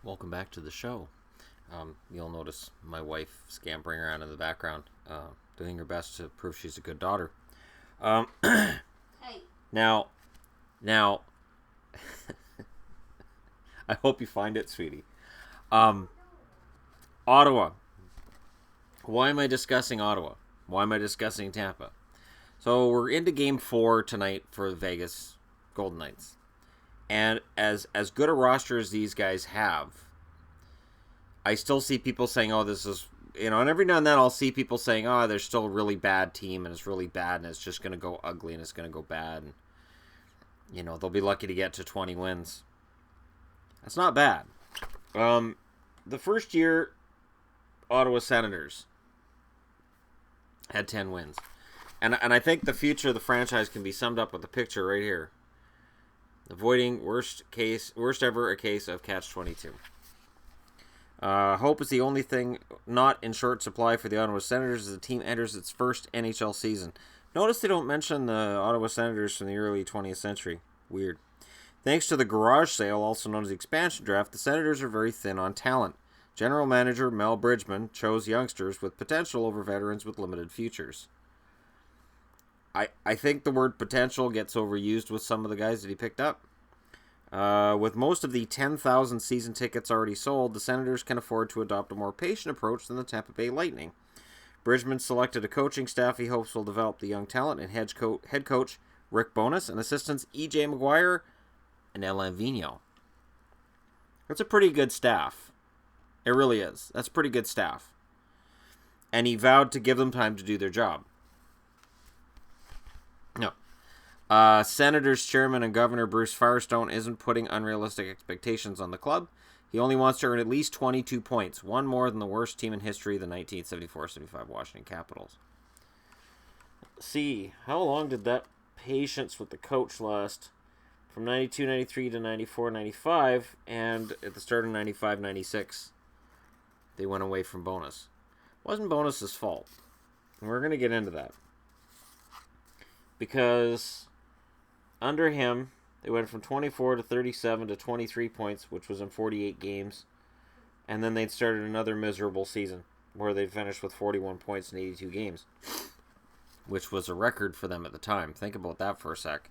Welcome back to the show. You'll notice my wife scampering around in the background, doing her best to prove she's a good daughter. Um, Hey. now, now, I hope you find it, sweetie. Um, Ottawa. Why am I discussing Ottawa? Why am I discussing Tampa? So we're into Game 4 tonight for the Vegas Golden Knights, and as good a roster as these guys have, I still see people saying, "Oh, this is." And every now and then I'll see people saying, "Oh, they're still a really bad team, and it's really bad, and it's just going to go ugly, and it's going to go bad, and they'll be lucky to get to 20 wins." That's not bad. The first year, Ottawa Senators had 10 wins, and I think the future of the franchise can be summed up with the picture right here: avoiding worst ever a case of catch 22. Hope is the only thing not in short supply for the Ottawa Senators as the team enters its first NHL season. Notice they don't mention the Ottawa Senators from the early 20th century. Weird. Thanks to the garage sale, also known as the expansion draft, the Senators are very thin on talent. General manager Mel Bridgman chose youngsters with potential over veterans with limited futures. I think the word potential gets overused with some of the guys that he picked up. With most of the 10,000 season tickets already sold, the Senators can afford to adopt a more patient approach than the Tampa Bay Lightning. Bridgman selected a coaching staff he hopes will develop the young talent in head coach Rick Bowness and assistants E.J. McGuire and Alain Vigneault. That's a pretty good staff. It really is. That's a pretty good staff. And he vowed to give them time to do their job. No. Senators Chairman and Governor Bruce Firestone isn't putting unrealistic expectations on the club. He only wants to earn at least 22 points, one more than the worst team in history, the 1974-75 Washington Capitals. Let's see, how long did that patience with the coach last? From 92-93 to 94-95, and at the start of 95-96, they went away from Bonus. Wasn't Bonus's fault. And we're going to get into that. Because under him, they went from 24 to 37 to 23 points, which was in 48 games. And then they'd started another miserable season where they'd finished with 41 points in 82 games, which was a record for them at the time. Think about that for a sec.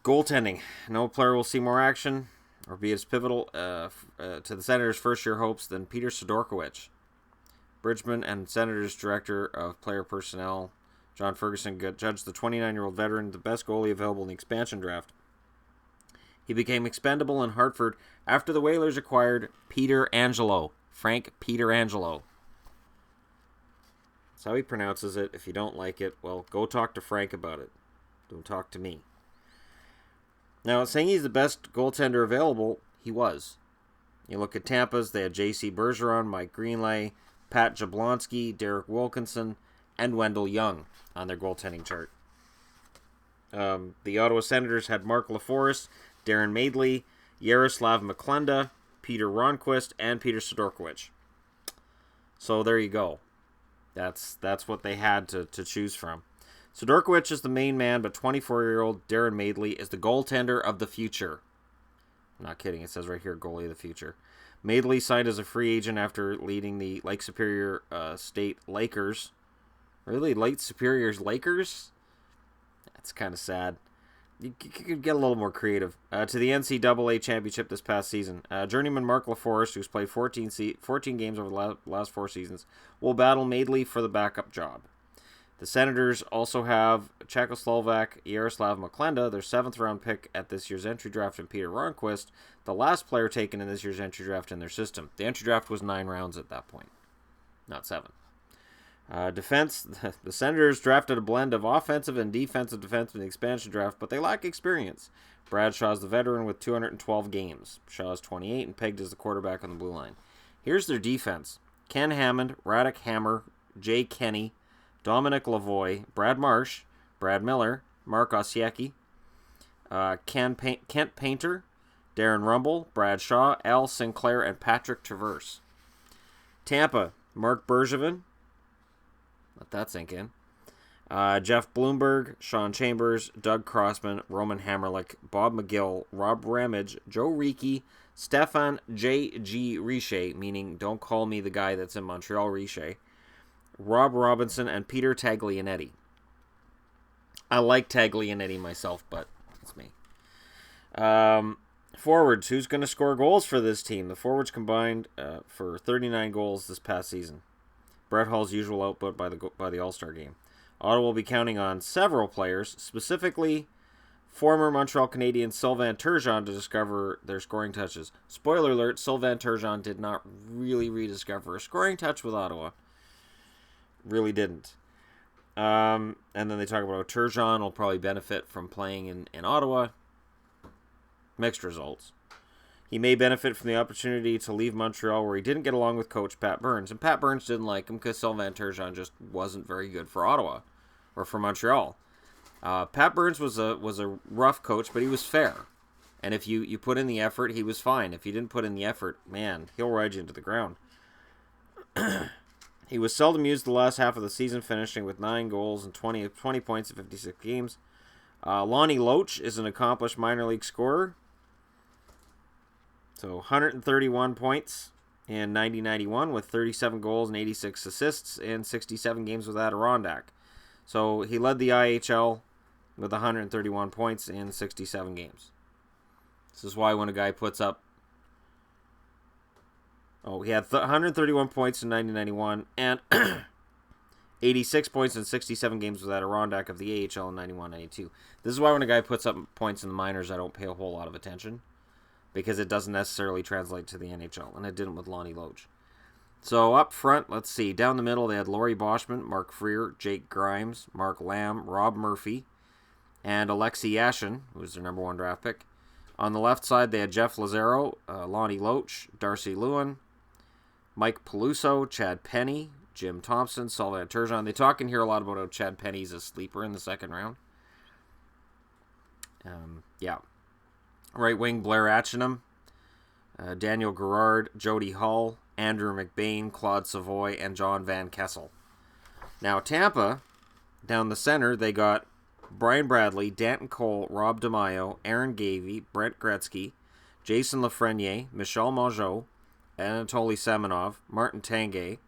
Goaltending. No player will see more action or be as pivotal to the Senators' first-year hopes than Peter Sidorkiewicz. Bridgman and Senators' Director of Player Personnel, John Ferguson, judged the 29-year-old veteran the best goalie available in the expansion draft. He became expendable in Hartford after the Whalers acquired Frank Pietrangelo. That's how he pronounces it. If you don't like it, well, go talk to Frank about it. Don't talk to me. Now, saying he's the best goaltender available, he was. You look at Tampa's, they had J.C. Bergeron, Mike Greenlay, Pat Jablonski, Derek Wilkinson, and Wendell Young on their goaltending chart. The Ottawa Senators had Mark LaForest, Darren Madeley, Yaroslav McClenda, Peter Ronquist, and Peter Sidorkiewicz. So there you go. That's what they had to choose from. Sidorkiewicz is the main man, but 24-year-old Darren Madeley is the goaltender of the future. I'm not kidding. It says right here, goalie of the future. Madeley signed as a free agent after leading the Lake Superior State Lakers. Really? Lake Superior's Lakers? That's kind of sad. You could get a little more creative. To the NCAA championship this past season. Journeyman Mark LaForest, who's played 14 games over the last 4 seasons, will battle Madeley for the backup job. The Senators also have Czechoslovak Yaroslav McClenda, their 7th-round pick at this year's entry draft, and Peter Ronquist, the last player taken in this year's entry draft in their system. The entry draft was 9 rounds at that point, not 7. Defense, the Senators drafted a blend of offensive and defensive defensemen in the expansion draft, but they lack experience. Bradshaw's the veteran with 212 games. Shaw's 28 and pegged as the quarterback on the blue line. Here's their defense. Ken Hammond, Radek Hammer, Jay Kenny, Dominic Lavoie, Brad Marsh, Brad Miller, Mark Osiecki, Kent Painter, Darren Rumble, Brad Shaw, Al Sinclair, and Patrick Traverse. Tampa, Mark Bergevin, let that sink in. Jeff Bloomberg, Sean Chambers, Doug Crossman, Roman Hammerlick, Bob McGill, Rob Ramage, Joe Reiki, Stefan J.G. Richer, meaning don't call me the guy that's in Montreal, Richer, Rob Robinson, and Peter Taglianetti. I like Taglianetti myself, but it's me. Forwards, who's going to score goals for this team? The forwards combined for 39 goals this past season. Brett Hall's usual output by the All-Star game. Ottawa will be counting on several players, specifically former Montreal Canadian Sylvain Turgeon, to discover their scoring touches. Spoiler alert, Sylvain Turgeon did not really rediscover a scoring touch with Ottawa. Really didn't. And then they talk about how Turgeon will probably benefit from playing in Ottawa. Mixed results. He may benefit from the opportunity to leave Montreal, where he didn't get along with coach Pat Burns. And Pat Burns didn't like him because Sylvain Turgeon just wasn't very good for Ottawa or for Montreal. Pat Burns was a rough coach, but he was fair. And if you put in the effort, he was fine. If you didn't put in the effort, man, he'll ride you into the ground. He was seldom used the last half of the season, finishing with 9 goals and 20 points in 56 games. Lonnie Loach is an accomplished minor league scorer. So 131 points in 90-91 with 37 goals and 86 assists in 67 games with Adirondack. So he led the IHL with 131 points in 67 games. This is why when a guy puts up... he had 131 points in 90-91 and 86 points in 67 games with Adirondack of the AHL in 91-92. This is why when a guy puts up points in the minors, I don't pay a whole lot of attention, because it doesn't necessarily translate to the NHL, and it didn't with Lonnie Loach. So up front, let's see. Down the middle, they had Laurie Boschman, Mark Freer, Jake Grimes, Mark Lamb, Rob Murphy, and Alexei Yashin, who was their number 1 draft pick. On the left side, they had Jeff Lazaro, Lonnie Loach, Darcy Lewin, Mike Peluso, Chad Penny, Jim Thompson, Sylvain Turgeon. They talk in here a lot about how Chad Penny's a sleeper in the second round. Right wing, Blair Atchinham, Daniel Gerard, Jody Hull, Andrew McBain, Claude Savoy, and John Van Kessel. Now, Tampa, down the center, they got Brian Bradley, Danton Cole, Rob DeMaio, Aaron Gavey, Brent Gretzky, Jason Lafreniere, Michel Mongeau, Anatoly Semenov, Martin Tanguay,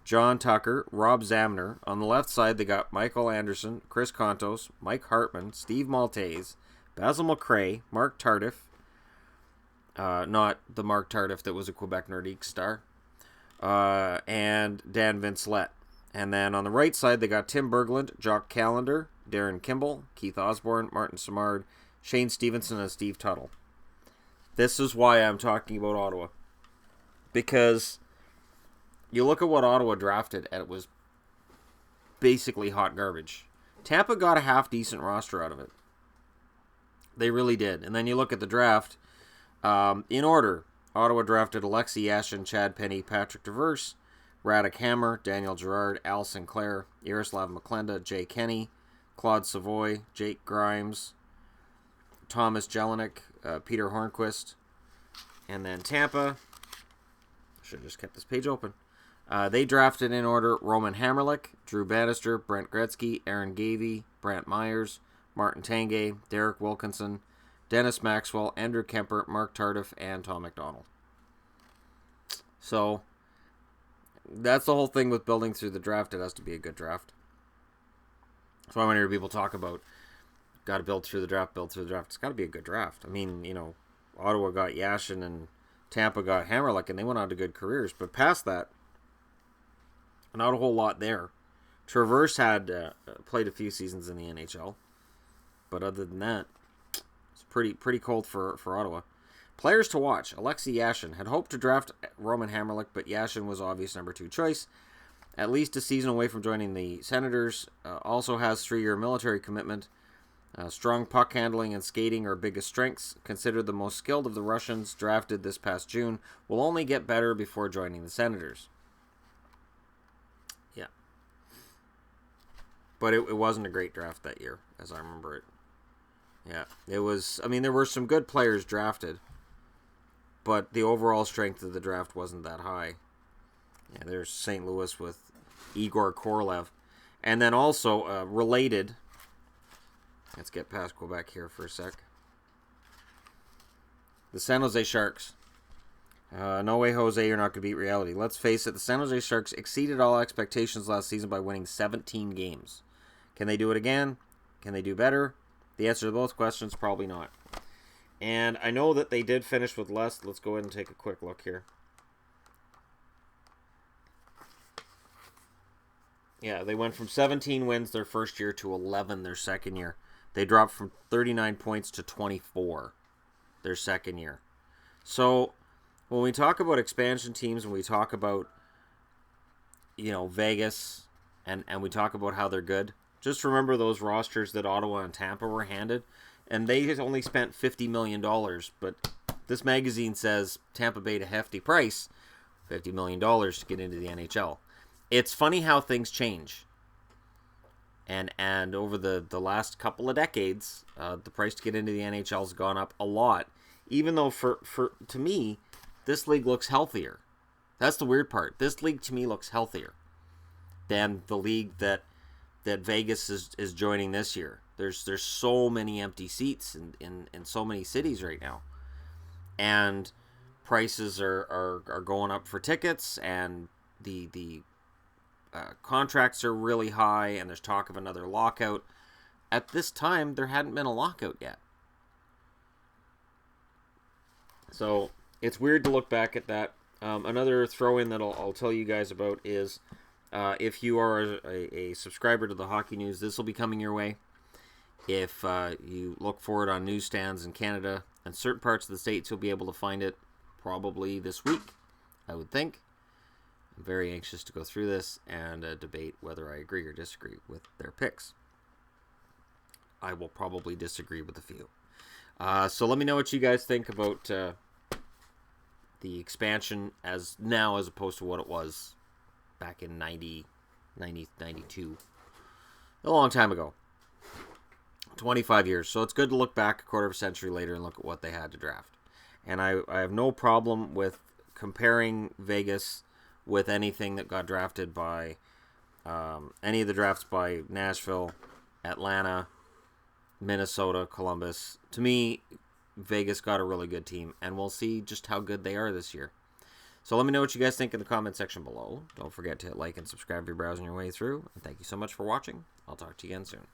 John Tucker, Rob Zamner. On the left side, they got Michael Anderson, Chris Kontos, Mike Hartman, Steve Maltese, Basil McRae, Mark Tardif, not the Mark Tardif that was a Quebec Nordique star, and Dan Vincelette. And then on the right side, they got Tim Berglund, Jock Callender, Darren Kimball, Keith Osborne, Martin Simard, Shane Stevenson, and Steve Tuttle. This is why I'm talking about Ottawa. Because you look at what Ottawa drafted, and it was basically hot garbage. Tampa got a half-decent roster out of it. They really did. And then you look at the draft. In order, Ottawa drafted Alexei Yashin, Chad Penny, Patrick Devers, Radek Hammer, Daniel Gerard, Al Sinclair, Yaroslav McClenda, Jay Kenny, Claude Savoy, Jake Grimes, Thomas Jelinek, Peter Hornquist. And then Tampa, should have just kept this page open. They drafted in order Roman Hammerlick, Drew Bannister, Brent Gretzky, Aaron Gavey, Brant Myers, Martin Tanguay, Derek Wilkinson, Dennis Maxwell, Andrew Kemper, Mark Tardif, and Tom McDonald. So, that's the whole thing with building through the draft. It has to be a good draft. That's why when I hear people talk about, got to build through the draft, it's got to be a good draft. I mean, Ottawa got Yashin and Tampa got Hammerlick, and they went on to good careers. But past that, not a whole lot there. Traverse had played a few seasons in the NHL. But other than that, it's pretty cold for Ottawa. Players to watch. Alexei Yashin had hoped to draft Roman Hammerlick, but Yashin was obvious number 2 choice. At least a season away from joining the Senators. Also has 3-year military commitment. Strong puck handling and skating are biggest strengths. Considered the most skilled of the Russians drafted this past June. Will only get better before joining the Senators. Yeah. But it wasn't a great draft that year, as I remember it. Yeah, it was. I mean, there were some good players drafted, but the overall strength of the draft wasn't that high. Yeah, there's St. Louis with Igor Korolev. And then also, related, let's get past Quebec here for a sec. The San Jose Sharks. No way, Jose, you're not going to beat reality. Let's face it, the San Jose Sharks exceeded all expectations last season by winning 17 games. Can they do it again? Can they do better? The answer to both questions, probably not. And I know that they did finish with less. Let's go ahead and take a quick look here. Yeah, they went from 17 wins their first year to 11 their second year. They dropped from 39 points to 24 their second year. So when we talk about expansion teams, when we talk about, Vegas, and we talk about how they're good, just remember those rosters that Ottawa and Tampa were handed, and they only spent $50 million, but this magazine says Tampa paid a hefty price, $50 million to get into the NHL. It's funny how things change. And over the last couple of decades, the price to get into the NHL has gone up a lot. Even though to me, this league looks healthier. That's the weird part. This league to me looks healthier than the league that Vegas is joining this year. There's so many empty seats in so many cities right now. And prices are going up for tickets, and the contracts are really high, and there's talk of another lockout. At this time, there hadn't been a lockout yet. So it's weird to look back at that. Another throw-in that I'll tell you guys about is if you are a subscriber to the Hockey News, this will be coming your way. If you look for it on newsstands in Canada and certain parts of the States, you'll be able to find it probably this week, I would think. I'm very anxious to go through this and debate whether I agree or disagree with their picks. I will probably disagree with a few. So let me know what you guys think about the expansion as opposed to what it was back in 92. A long time ago. 25 years. So it's good to look back a quarter of a century later and look at what they had to draft. And I have no problem with comparing Vegas with anything that got drafted by any of the drafts by Nashville, Atlanta, Minnesota, Columbus. To me, Vegas got a really good team, and we'll see just how good they are this year. So let me know what you guys think in the comment section below. Don't forget to hit like and subscribe if you're browsing your way through. And thank you so much for watching. I'll talk to you again soon.